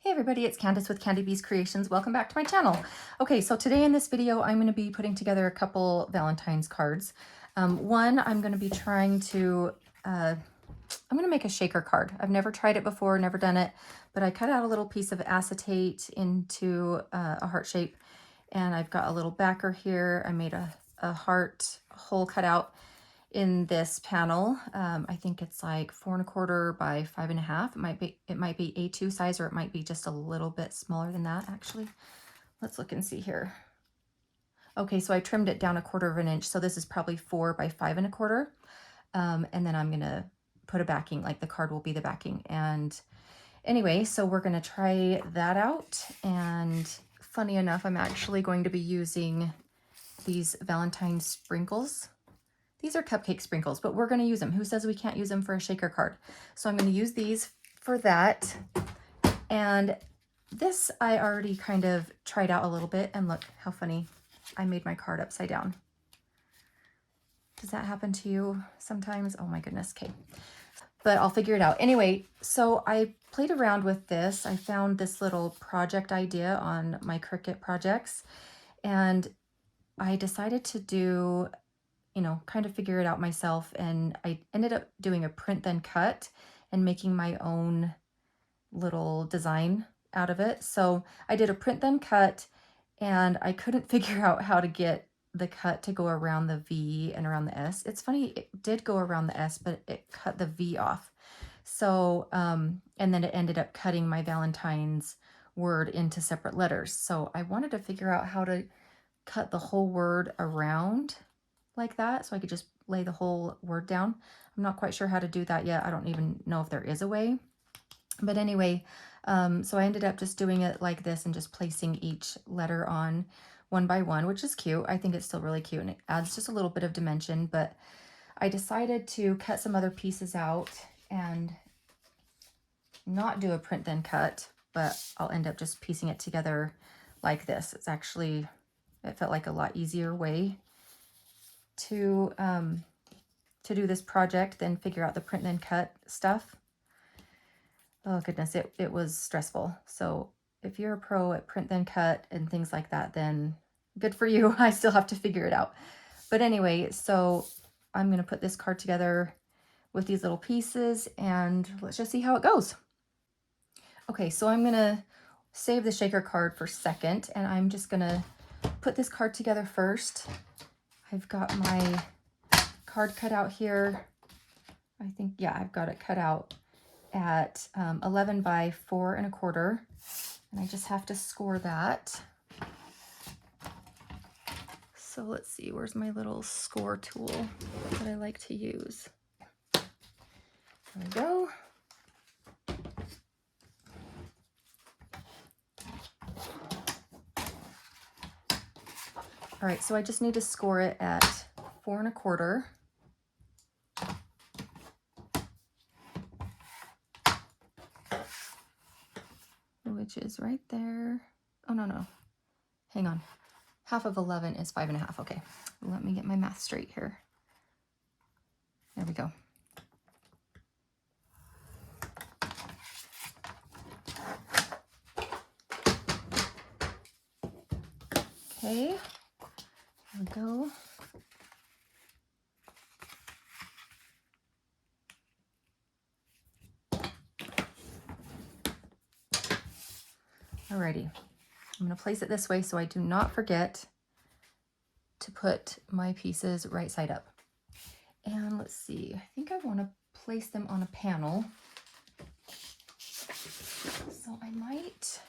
Hey everybody, it's Candice with Candy Bees Creations. Welcome back to my channel. Okay, so today in this video, I'm going to be putting together a couple Valentine's cards. One, I'm going to be trying to, I'm going to make a shaker card. I've never tried it before, never done it, but I cut out a little piece of acetate into a heart shape, and I've got a little backer here. I made a heart hole cut out in this panel. I think it's like 4¼ by 5½. It might be A2 size, or it might be just a little bit smaller than that actually. Let's look and see here. Okay, so I trimmed it down 1/4 inch, so this is probably 4 by 5¼ and then I'm gonna put a backing, like the card will be the backing. And anyway, so we're gonna try that out, and funny enough, I'm actually going to be using these Valentine sprinkles. These are cupcake sprinkles, but we're going to use them. Who says we can't use them for a shaker card? So I'm going to use these for that. And this I already kind of tried out a little bit, and look how funny. I made my card upside down. Does that happen to you sometimes? Oh my goodness. Okay. But I'll figure it out. Anyway, so I played around with this. I found this little project idea on my Cricut projects, and I decided to do, kind of figure it out myself. And I ended up doing a print then cut and making my own little design out of it. So I did a print then cut, and I couldn't figure out how to get the cut to go around the V and around the S. It's funny, it did go around the S, but it cut the V off. So, and then it ended up cutting my Valentine's word into separate letters. So I wanted to figure out how to cut the whole word around like that, so I could just lay the whole word down. I'm not quite sure how to do that yet. I don't even know if there is a way. But anyway, so I ended up just doing it like this and just placing each letter on one by one, which is cute. I think it's still really cute, and it adds just a little bit of dimension. But I decided to cut some other pieces out and not do a print then cut, but I'll end up just piecing it together like this. It felt like a lot easier way to do this project than figure out the print then cut stuff. Oh goodness, it was stressful. So if you're a pro at print then cut and things like that, then good for you. I still have to figure it out. But anyway, so I'm going to put this card together with these little pieces, and let's just see how it goes. Okay, so I'm going to save the shaker card for second, and I'm just going to put this card together first. I've got my card cut out here. I think, yeah, I've got it cut out at 11 by 4¼ and I just have to score that. So let's see, where's my little score tool that I like to use? There we go. All right, so I just need to score it at 4¼ which is right there. Oh, no. Hang on. Half of 11 is 5½. Okay, let me get my math straight here. There we go. Okay, here we go. Alrighty, I'm going to place it this way so I do not forget to put my pieces right side up. And let's see, I think I want to place them on a panel. So I might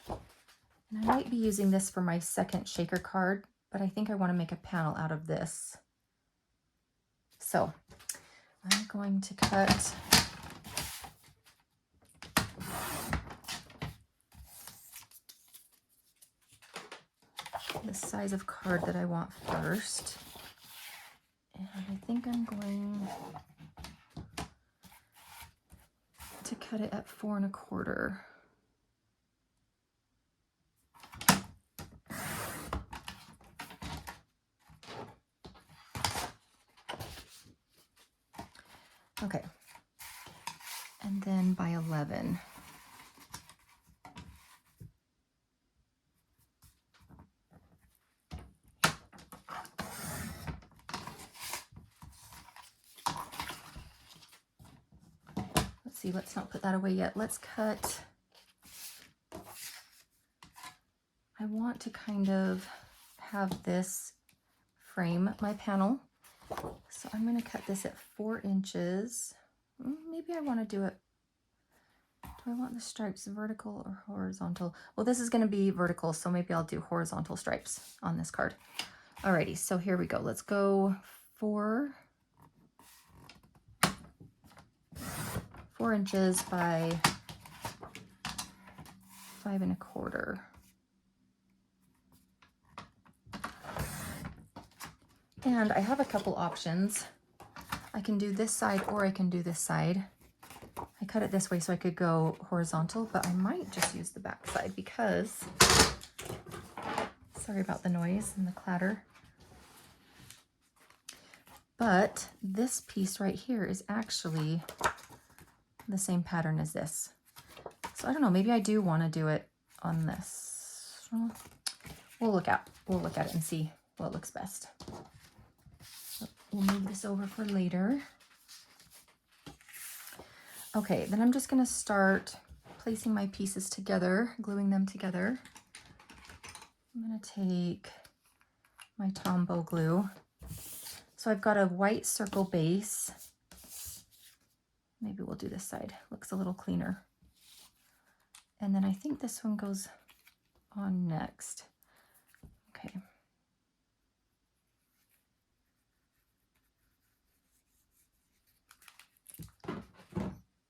be using this for my second shaker card, but I think I want to make a panel out of this. So I'm going to cut the size of card that I want first. And I think I'm going to cut it at 4¼ Okay, and then by 11. see, let's not put that away yet. Let's cut. I want to kind of have this frame my panel. So I'm going to cut this at 4 inches. Maybe I want to do it. Do I want the stripes vertical or horizontal? Well, this is going to be vertical, so maybe I'll do horizontal stripes on this card. Alrighty, so here we go. Let's go 4 inches by 5 1/4. And I have a couple options. I can do this side or I can do this side. I cut it this way so I could go horizontal, but I might just use the back side because, sorry about the noise and the clatter, but this piece right here is actually the same pattern as this. So I don't know, maybe I do want to do it on this. We'll look at it and see what looks best. We'll move this over for later. Okay, then I'm just going to start placing my pieces together, gluing them together. I'm going to take my Tombow glue. So I've got a white circle base. Maybe we'll do this side. Looks a little cleaner. And then I think this one goes on next. Okay.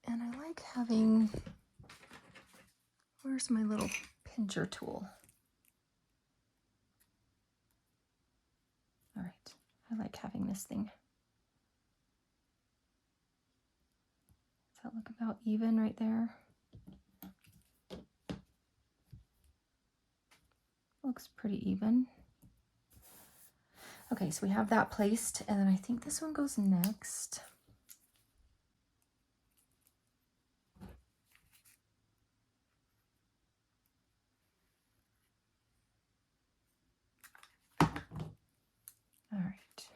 And I like having, where's my little pincher tool? All right, I like having this thing. Does that look about even right there? Looks pretty even. Okay, so we have that placed, and then I think this one goes next. All right.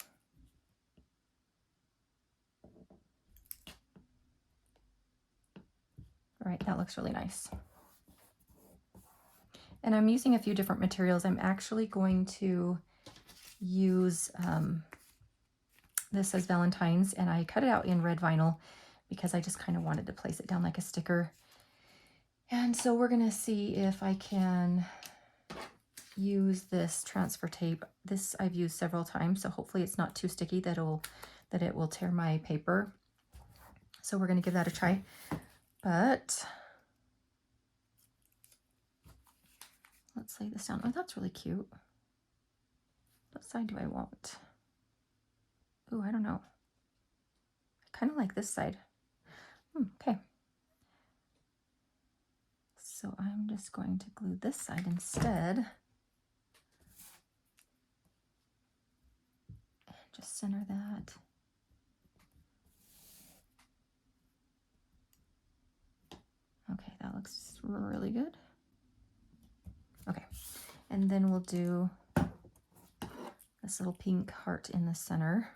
All right, that looks really nice. And I'm using a few different materials. I'm actually going to use, this as Valentine's, and I cut it out in red vinyl because I just kind of wanted to place it down like a sticker. And so we're gonna see if I can use this transfer tape. This I've used several times, so hopefully it's not too sticky that it will tear my paper. So we're gonna give that a try. But let's lay this down. Oh, that's really cute. What side do I want? Oh, I don't know. I kind of like this side. Okay. So I'm just going to glue this side instead. And just center that. Okay, that looks really good. Okay, and then we'll do this little pink heart in the center.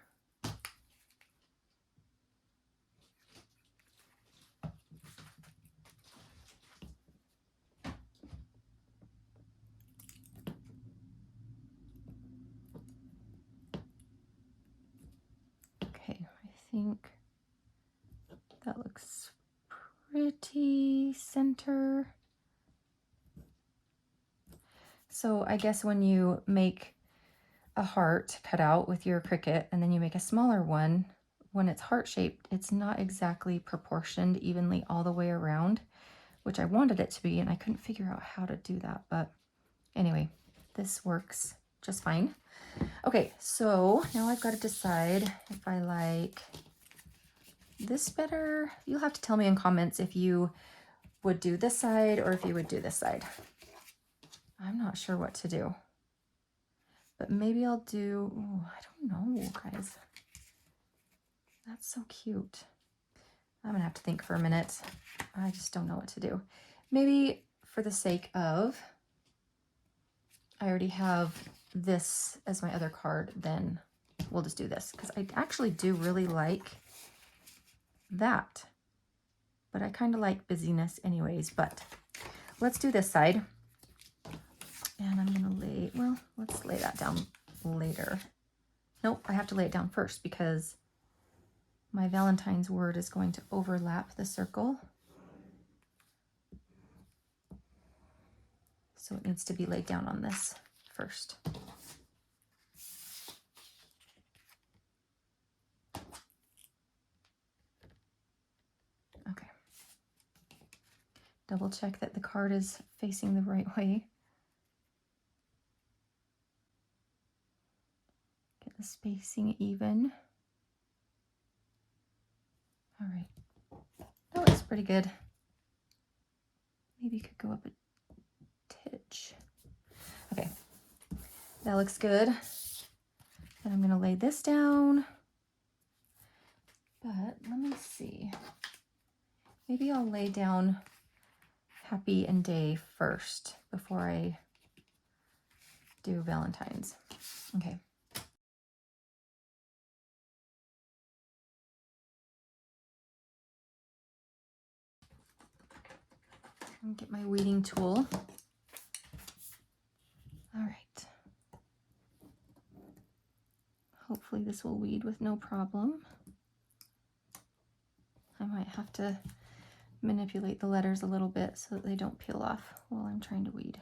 Okay, I think that looks pretty center. So I guess when you make a heart cut out with your Cricut and then you make a smaller one, when it's heart shaped, it's not exactly proportioned evenly all the way around, which I wanted it to be, and I couldn't figure out how to do that. But anyway, this works just fine. Okay, so now I've got to decide if I like this better. You'll have to tell me in comments if you would do this side or if you would do this side. I'm not sure what to do, but maybe I'll do, oh, I don't know, guys. That's so cute. I'm gonna have to think for a minute. I just don't know what to do. Maybe for the sake of, I already have this as my other card, then we'll just do this because I actually do really like that. but I kind of like busyness anyways. But let's do this side. And I'm gonna lay, well, let's lay that down later. Nope, I have to lay it down first because my Valentine's word is going to overlap the circle. So it needs to be laid down on this first. Okay. Double check that the card is facing the right way. Get the spacing even. All right. That looks pretty good. Maybe you could go up a titch. Okay. That looks good. Then I'm going to lay this down. But let me see. Maybe I'll lay down happy and day first before I do Valentine's. Okay. And get my weeding tool. All right. Hopefully this will weed with no problem. I might have to manipulate the letters a little bit so that they don't peel off while I'm trying to weed.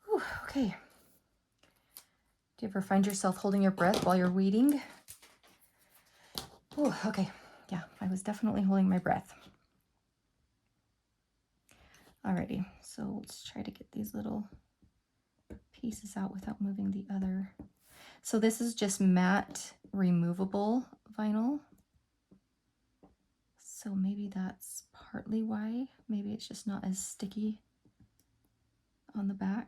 Whew, okay. Do you ever find yourself holding your breath while you're weeding? Oh, okay. Yeah, I was definitely holding my breath. Alrighty, so let's try to get these little pieces out without moving the other. So this is just matte removable vinyl. So maybe that's partly why. Maybe it's just not as sticky on the back.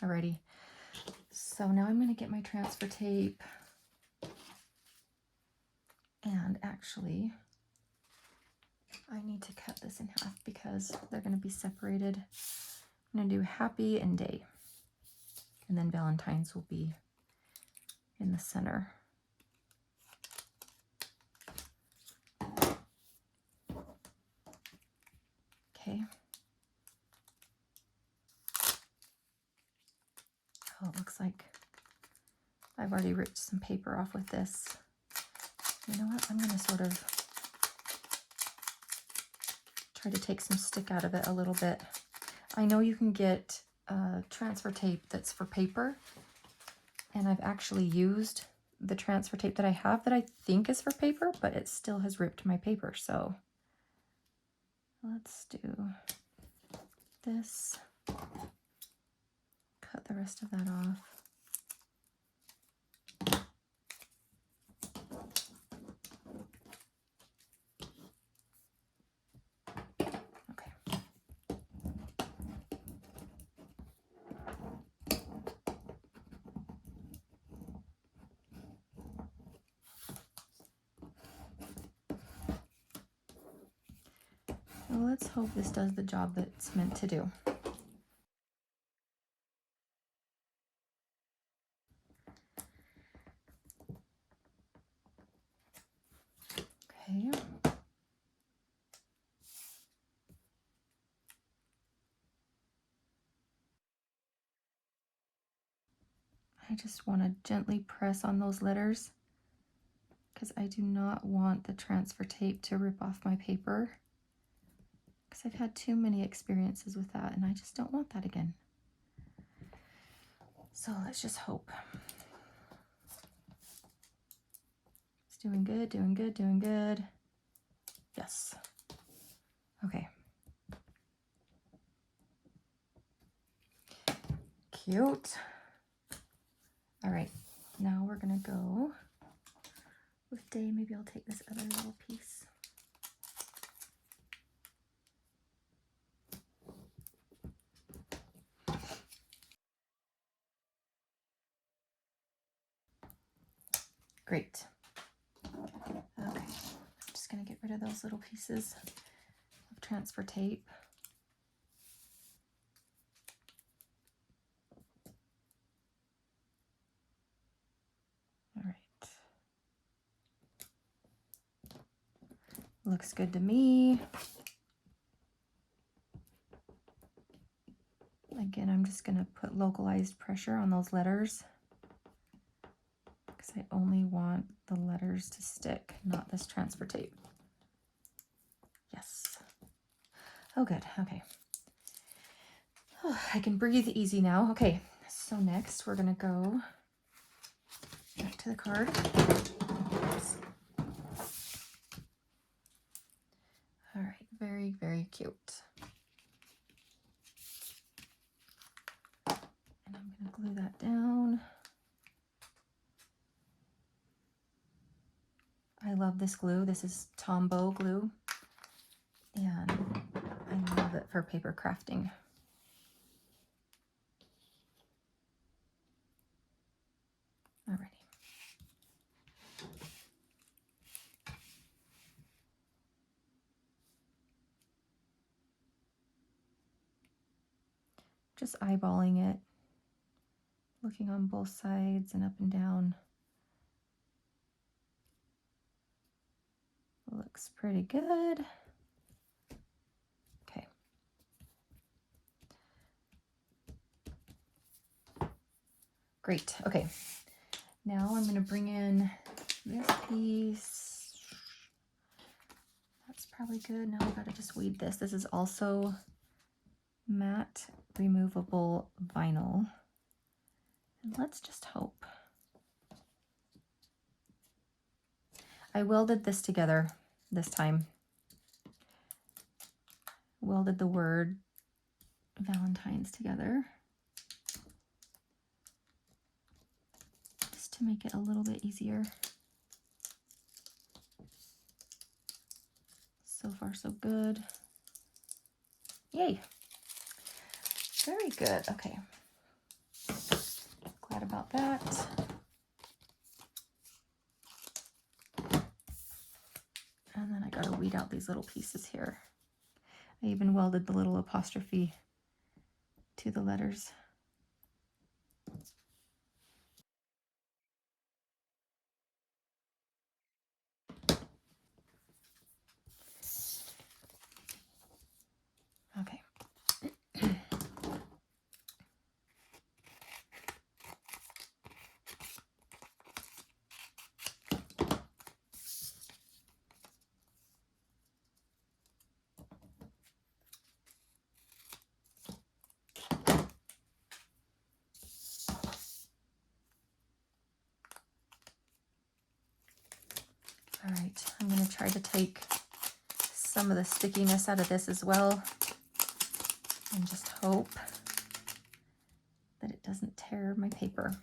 Alrighty, so now I'm going to get my transfer tape, and actually I need to cut this in half because they're going to be separated. I'm going to do happy and day, and then Valentine's will be in the center. Okay. Oh, it looks like I've already ripped some paper off with this. You know what? I'm going to sort of try to take some stick out of it a little bit. I know you can get transfer tape that's for paper, and I've actually used the transfer tape that I have that I think is for paper, but it still has ripped my paper. So let's do this. Cut the rest of that off. Okay. Well, let's hope this does the job that it's meant to do. Okay. I just want to gently press on those letters because I do not want the transfer tape to rip off my paper, because I've had too many experiences with that and I just don't want that again. So let's just hope. It's doing good, doing good, doing good. Yes. Okay. Cute. All right, now we're gonna go with day. Maybe I'll take this other little piece. Great. going to get rid of those little pieces of transfer tape. All right. Looks good to me. Again, I'm just going to put localized pressure on those letters because I only want the letters to stick, not this transfer tape. Yes. Oh, good. Okay. Oh, I can breathe easy now. Okay, so next we're going to go back to the card. Oops. All right, very, very cute. And I'm going to glue that down. I love this glue. This is Tombow glue, and I love it for paper crafting. Alrighty. Just eyeballing it, looking on both sides and up and down. Looks pretty good. Okay. Great. Okay. Now I'm going to bring in this piece. That's probably good. Now I've got to just weed this. This is also matte removable vinyl. And let's just hope. I welded this together this time. Welded the word Valentine's together just to make it a little bit easier. So far, so good. Yay. Very good. Okay. Glad about that. And then I got to weed out these little pieces here. I even welded the little apostrophe to the letters. Okay. All right, I'm going to try to take some of the stickiness out of this as well and just hope that it doesn't tear my paper.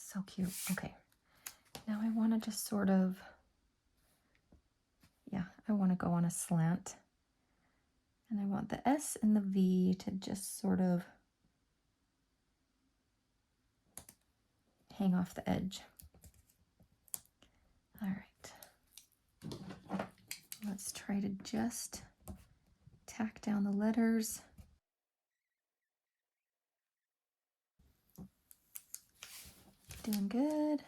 So cute. Okay, now I want to just sort of, I want to go on a slant. And I want the S and the V to just sort of hang off the edge. All right. Let's try to just tack down the letters. Doing good.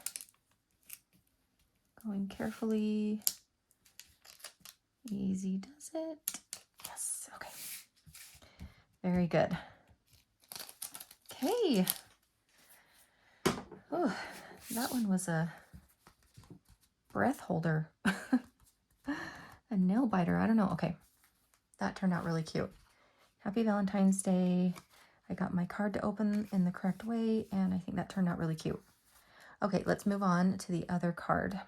Going carefully. Easy does it. Yes, okay. Very good. Okay. Oh, that one was a breath holder. A nail biter. I don't know. Okay. That turned out really cute. Happy Valentine's Day. I got my card to open in the correct way, and I think that turned out really cute. Okay, let's move on to the other card.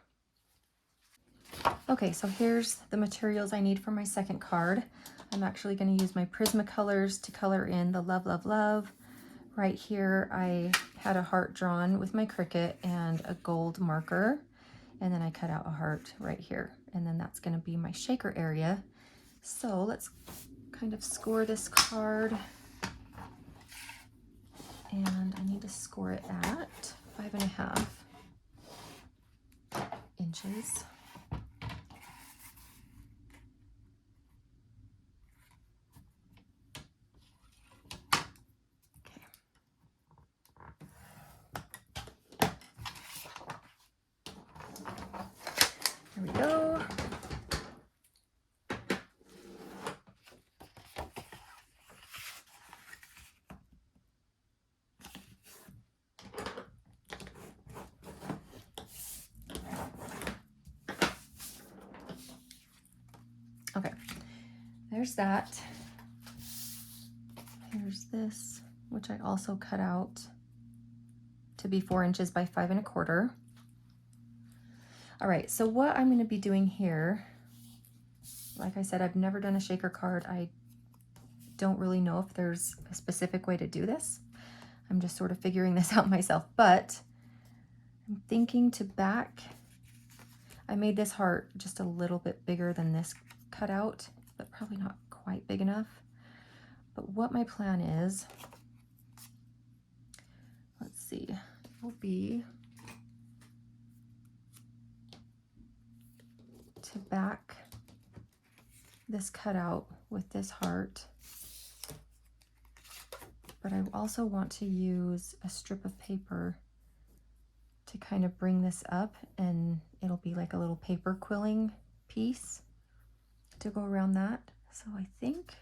Okay, so here's the materials I need for my second card. I'm actually going to use my Prismacolors to color in the Love, Love, Love. Right here, I had a heart drawn with my Cricut and a gold marker. And then I cut out a heart right here. And then that's going to be my shaker area. So let's kind of score this card. And I need to score it at 5.5 inches. There we go. Okay, there's that. Here's this, which I also cut out to be 4 inches by 5.25. All right, so what I'm going to be doing here, like I said, I've never done a shaker card. I don't really know if there's a specific way to do this. I'm just sort of figuring this out myself, but I'm thinking to back. I made this heart just a little bit bigger than this cutout, but probably not quite big enough. But what my plan is, let's see, will be to back this cutout with this heart, but I also want to use a strip of paper to kind of bring this up, and it'll be like a little paper quilling piece to go around that. So I think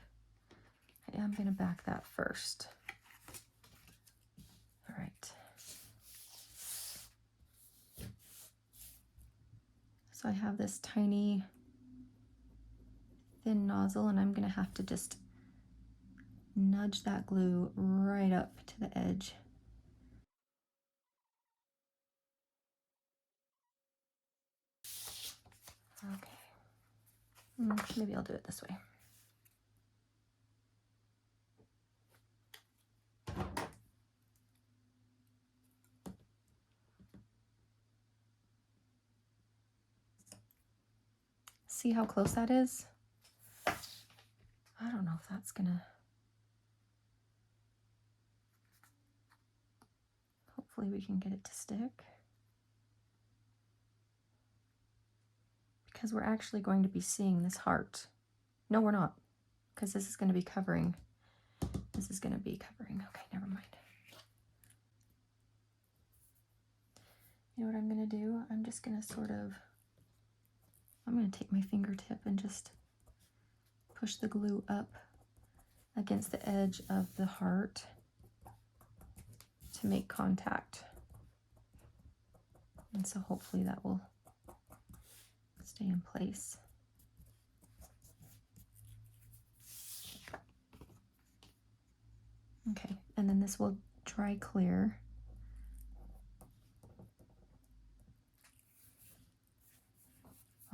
I am going to back that first. All right. So I have this tiny thin nozzle, and I'm going to have to just nudge that glue right up to the edge. Okay. Maybe I'll do it this way. See how close that is? I don't know if that's gonna... Hopefully we can get it to stick. Because we're actually going to be seeing this heart. No, we're not. Because this is going to be covering. This is going to be covering. Okay, never mind. You know what I'm going to do? I'm just going to sort of... I'm going to take my fingertip and just push the glue up against the edge of the heart to make contact. And so hopefully that will stay in place. Okay, and then this will dry clear.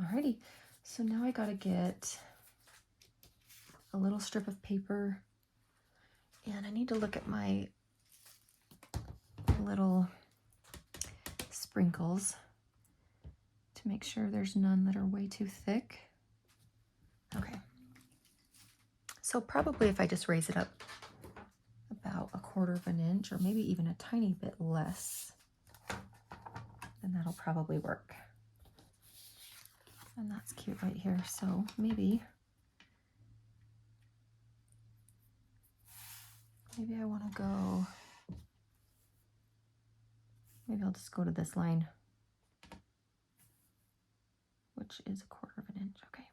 Alrighty, so now I gotta get a little strip of paper, and I need to look at my little sprinkles to make sure there's none that are way too thick. Okay, so probably if I just raise it up about 1/4 inch, or maybe even a tiny bit less, then that'll probably work. And that's cute right here. So maybe I want to go, maybe I'll just go to this line, which is 1/4 inch. Okay.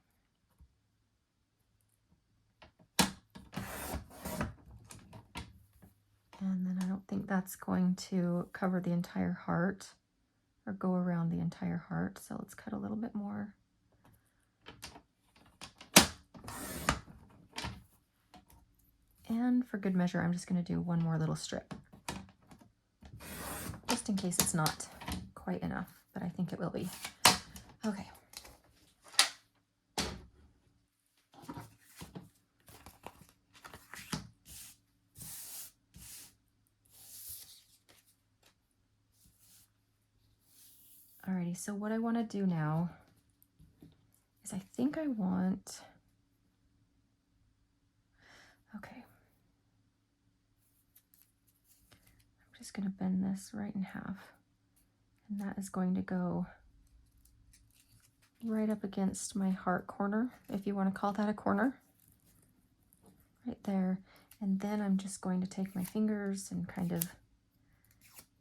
And then I don't think that's going to cover the entire heart or go around the entire heart. So let's cut a little bit more. And then for good measure, I'm just going to do one more little strip, just in case it's not quite enough, but I think it will be. Okay. Alrighty, so what I want to do now is I think I want, okay, I'm just going to bend this right in half, and that is going to go right up against my heart corner, if you want to call that a corner, right there. And then I'm just going to take my fingers and kind of,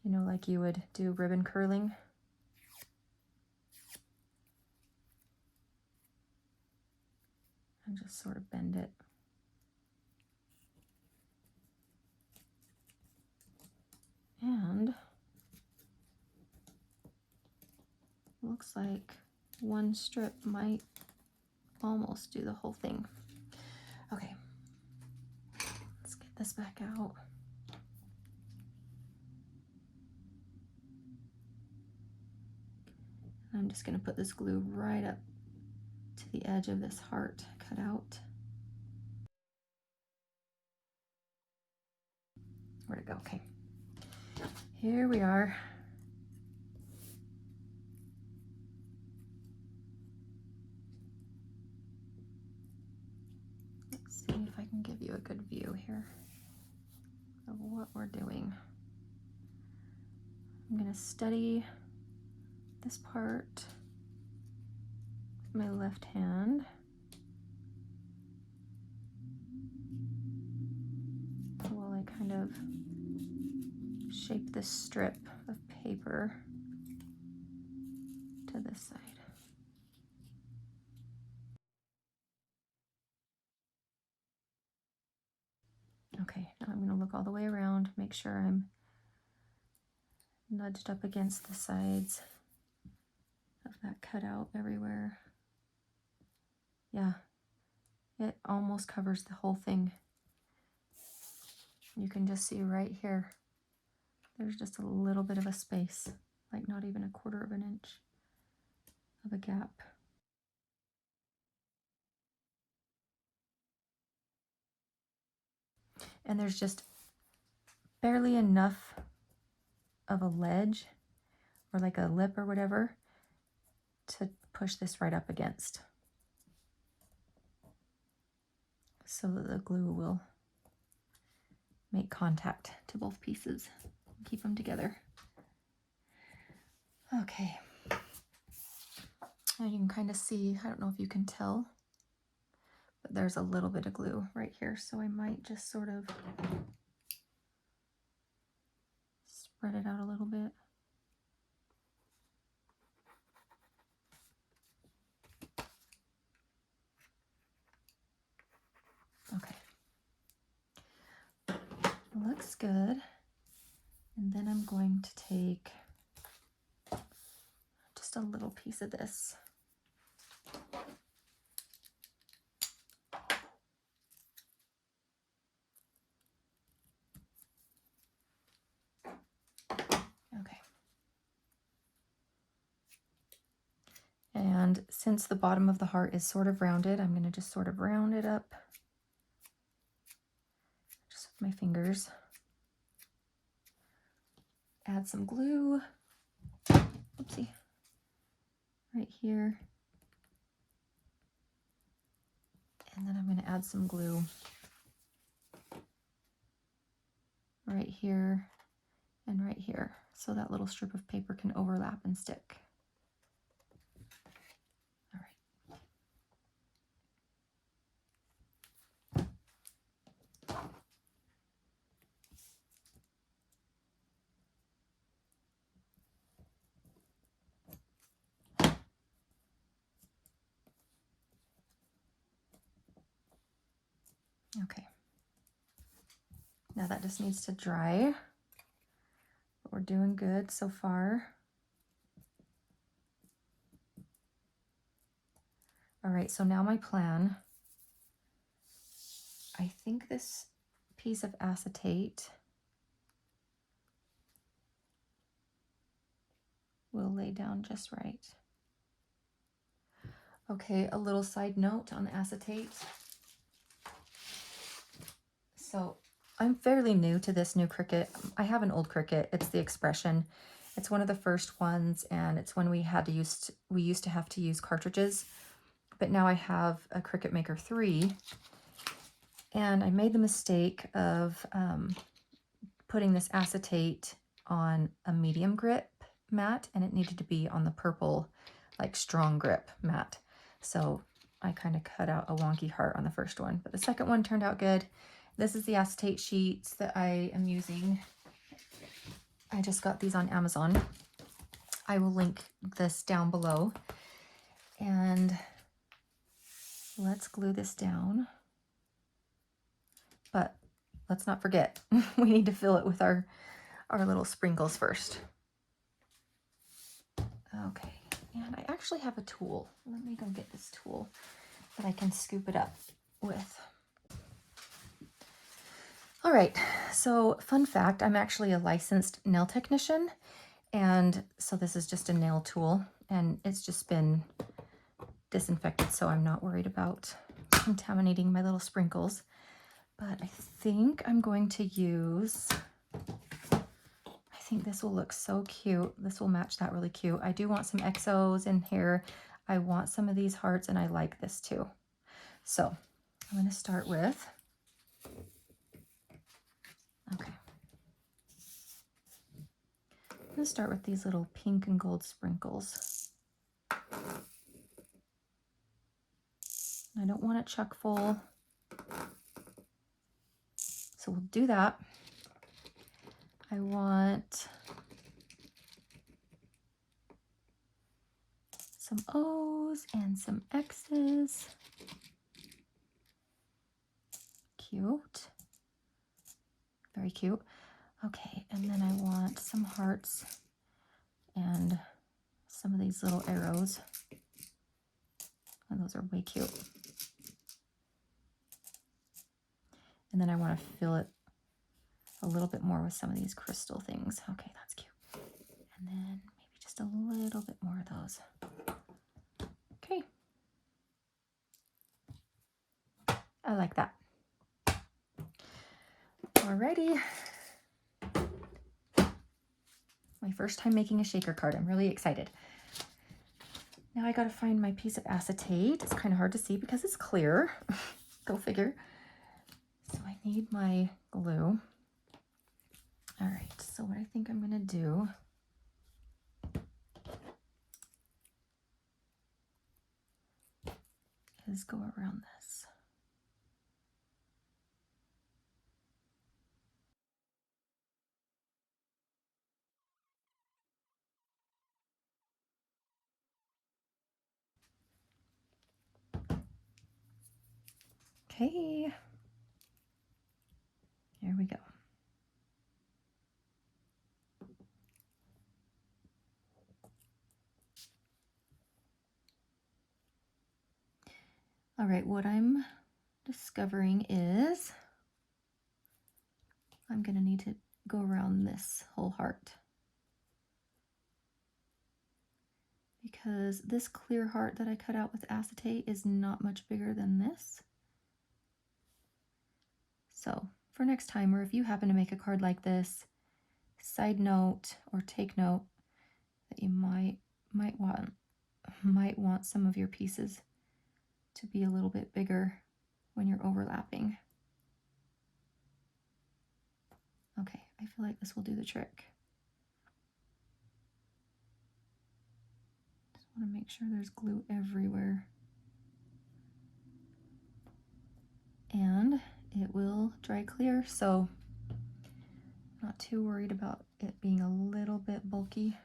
you know, like you would do ribbon curling. And just sort of bend it. And looks like one strip might almost do the whole thing. Okay, let's get this back out. I'm just going to put this glue right up to the edge of this heart cut out. Where'd it go? Okay. Here we are. Let's see if I can give you a good view here of what we're doing. I'm going to steady this part with my left hand. While I kind of shape this strip of paper to this side. Okay, now I'm going to look all the way around, make sure I'm nudged up against the sides of that cutout everywhere. Yeah, it almost covers the whole thing. You can just see right here, there's just a little bit of a space, like not even 1/4 of an inch of a gap. And there's just barely enough of a ledge or like a lip or whatever to push this right up against, so that the glue will make contact to both pieces and keep them together. Okay, now you can kind of see, I don't know if you can tell, but there's a little bit of glue right here, so I might just sort of spread it out a little bit. Okay, looks good. And then I'm going to take just a little piece of this. Okay. And since the bottom of the heart is sort of rounded, I'm going to just sort of round it up just with my fingers. Add some glue. Oopsie. Right here. And then I'm going to add some glue right here and right here, so that little strip of paper can overlap and stick. All right. Okay. Now that just needs to dry, but we're doing good so far. All right, so now my plan. I think this piece of acetate will lay down just right. Okay, a little side note on the acetate. So I'm fairly new to this new Cricut. I have an old Cricut. It's the Expression. It's one of the first ones, and it's when we used to have to use cartridges. But now I have a Cricut Maker 3, and I made the mistake of putting this acetate on a medium grip mat, and it needed to be on the purple, like strong grip mat. So I kind of cut out a wonky heart on the first one, but the second one turned out good. This is the acetate sheets that I am using. I just got these on Amazon. I will link this down below. And let's glue this down. But let's not forget, we need to fill it with our little sprinkles first. Okay, and I actually have a tool. Let me go get this tool that I can scoop it up with. All right, so fun fact, I'm actually a licensed nail technician, and so this is just a nail tool, and it's just been disinfected, so I'm not worried about contaminating my little sprinkles. But I think I'm going to use, I think this will look so cute. This will match that really cute. I do want some XOs in here. I want some of these hearts, and I like this too. So I'm going to start with, okay. I'm going to start with these little pink and gold sprinkles. I don't want it chock full, so we'll do that. I want some O's and some X's. Cute. Very cute. Okay, and then I want some hearts and some of these little arrows. And those are way cute. And then I want to fill it a little bit more with some of these crystal things. Okay, that's cute. And then maybe just a little bit more of those. Okay. I like that. Alrighty. My first time making a shaker card. I'm really excited. Now I gotta find my piece of acetate. It's kind of hard to see because it's clear. Go figure. So I need my glue. All right, so what I think I'm gonna do is go around this. Okay, here we go. All right, what I'm discovering is I'm gonna need to go around this whole heart, because this clear heart that I cut out with acetate is not much bigger than this. So for next time, or if you happen to make a card like this, side note or take note that you might want some of your pieces to be a little bit bigger when you're overlapping. Okay, I feel like this will do the trick. Just want to make sure there's glue everywhere. And it will dry clear, so not too worried about it being a little bit bulky.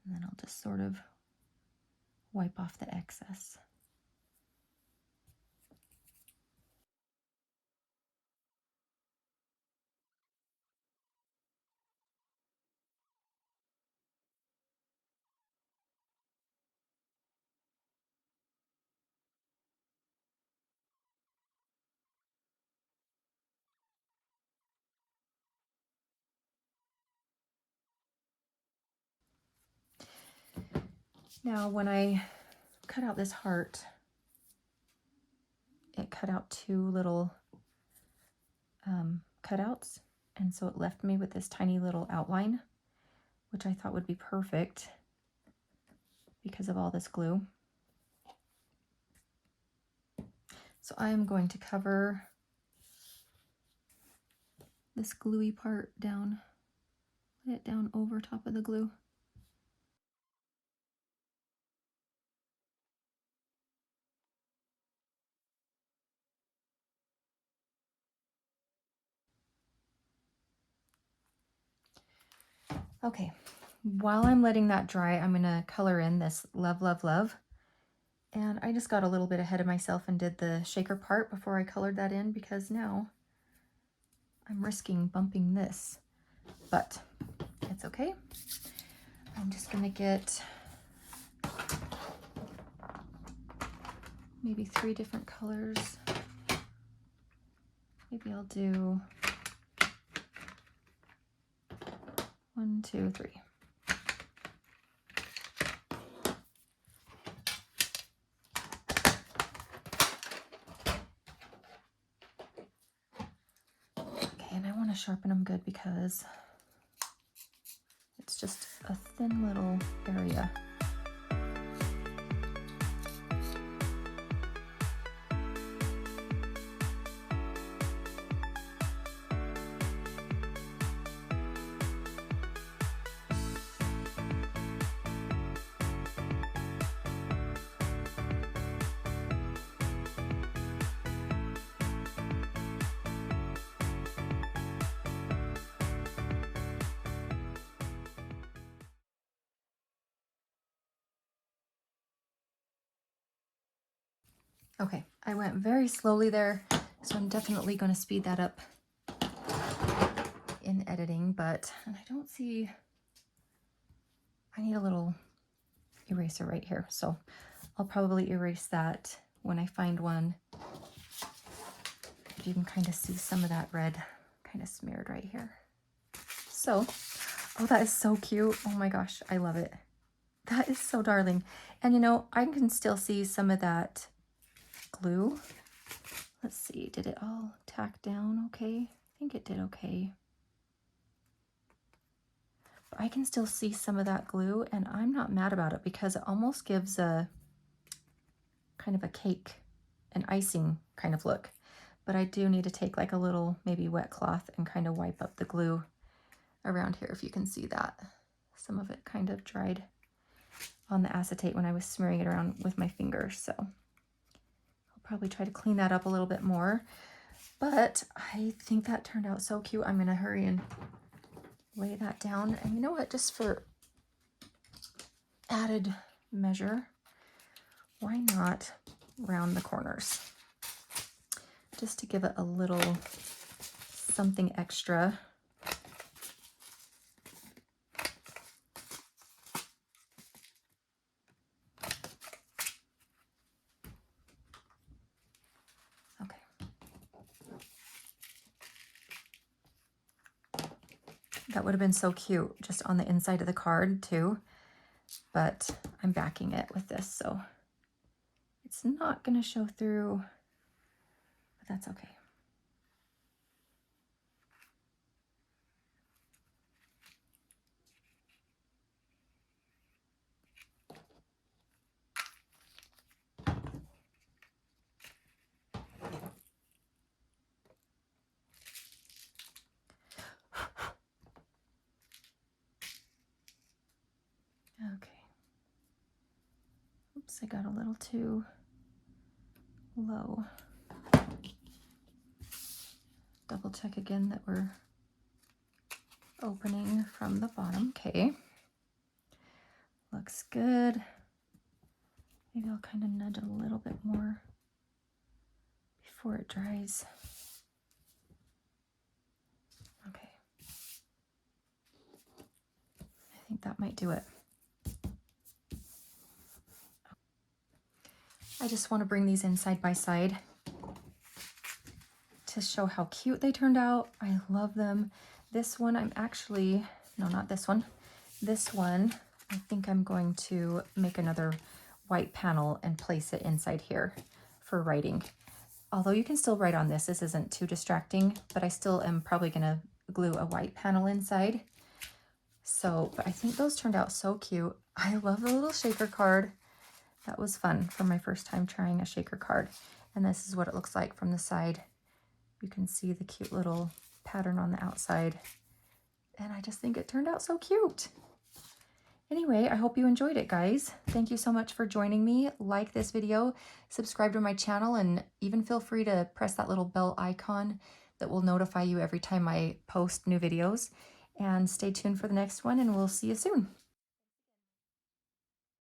And then I'll just sort of wipe off the excess. Now, when I cut out this heart, it cut out two little cutouts, and so it left me with this tiny little outline, which I thought would be perfect because of all this glue. So I'm going to cover this gluey part down, lay it down over top of the glue. Okay, while I'm letting that dry, I'm gonna color in this Love, Love, Love. And I just got a little bit ahead of myself and did the shaker part before I colored that in, because now I'm risking bumping this, but it's okay. I'm just gonna get maybe 3 different colors. Maybe I'll do 1, 2, 3. Okay, and I want to sharpen them good because it's just a thin little area. Okay, I went very slowly there, so I'm definitely going to speed that up in editing, but and I don't see, I need a little eraser right here, so I'll probably erase that when I find one. You can kind of see some of that red kind of smeared right here. So, oh, that is so cute. Oh my gosh, I love it. That is so darling. And you know, I can still see some of that glue. Let's see, did it all tack down okay? I think it did okay. But I can still see some of that glue, and I'm not mad about it because it almost gives a kind of a cake, an icing kind of look. But I do need to take like a little maybe wet cloth and kind of wipe up the glue around here, if you can see that. Some of it kind of dried on the acetate when I was smearing it around with my fingers, so I'll probably try to clean that up a little bit more. But I think that turned out so cute. I'm gonna hurry and lay that down. And you know what, just for added measure, why not round the corners? Just to give it a little something extra. Okay. That would have been so cute just on the inside of the card too, but I'm backing it with this, so it's not going to show through, but that's okay. Okay. Oops, I got a little too low. Double check again that we're opening from the bottom. Okay. Looks good. Maybe I'll kind of nudge a little bit more before it dries. Okay. I think that might do it. I just want to bring these in side by side to show how cute they turned out. I love them. This one I'm actually, no, not this one. This one I think I'm going to make another white panel and place it inside here for writing. Although you can still write on this, this isn't too distracting, but I still am probably gonna glue a white panel inside. So, but I think those turned out so cute. I love the little shaker card. That was fun for my first time trying a shaker card. And this is what it looks like from the side. You can see the cute little pattern on the outside. And I just think it turned out so cute. Anyway, I hope you enjoyed it, guys. Thank you so much for joining me. Like this video, subscribe to my channel, and even feel free to press that little bell icon that will notify you every time I post new videos. And stay tuned for the next one, and we'll see you soon.